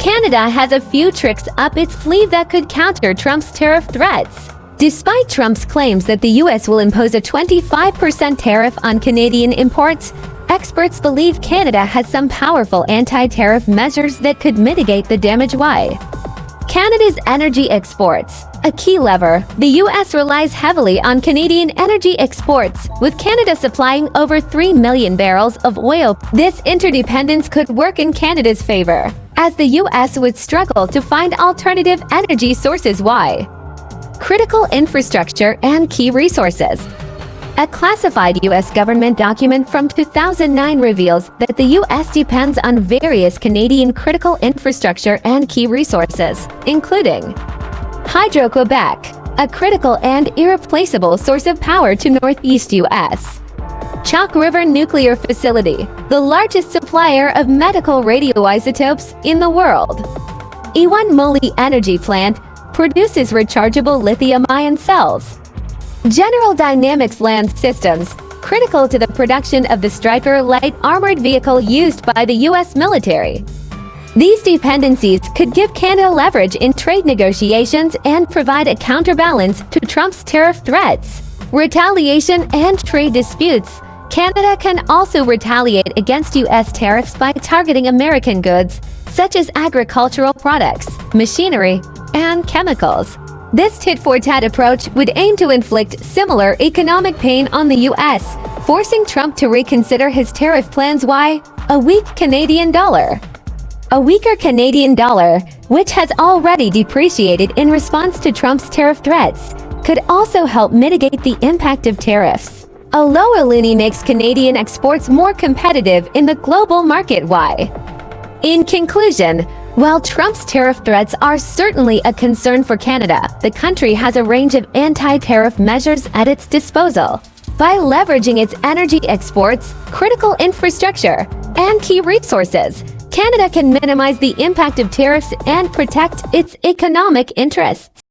Canada has a few tricks up its sleeve that could counter Trump's tariff threats. Despite Trump's claims that the U.S. will impose a 25% tariff on Canadian imports, experts believe Canada has some powerful anti-tariff measures that could mitigate the damage. Why? Canada's energy exports. A key lever, the U.S. relies heavily on Canadian energy exports, with Canada supplying over 3 million barrels of oil. This interdependence could work in Canada's favor, as the U.S. would struggle to find alternative energy sources. Why? Critical infrastructure and key resources. A classified U.S. government document from 2009 reveals that the U.S. depends on various Canadian critical infrastructure and key resources, including Hydro-Québec, a critical and irreplaceable source of power to northeast U.S. Chalk River Nuclear Facility, the largest supplier of medical radioisotopes in the world. E1 Moly Energy Plant produces rechargeable lithium-ion cells. General Dynamics Land Systems, critical to the production of the Stryker light armored vehicle used by the U.S. military. These dependencies could give Canada leverage in trade negotiations and provide a counterbalance to Trump's tariff threats. Retaliation and trade disputes. Canada can also retaliate against U.S. tariffs by targeting American goods, such as agricultural products, machinery, and chemicals. This tit-for-tat approach would aim to inflict similar economic pain on the U.S., forcing Trump to reconsider his tariff plans. Why? A weak Canadian dollar. A weaker Canadian dollar, which has already depreciated in response to Trump's tariff threats, could also help mitigate the impact of tariffs. A lower loonie makes Canadian exports more competitive in the global market. Why? In conclusion, while Trump's tariff threats are certainly a concern for Canada, the country has a range of anti-tariff measures at its disposal. By leveraging its energy exports, critical infrastructure, and key resources, Canada can minimize the impact of tariffs and protect its economic interests.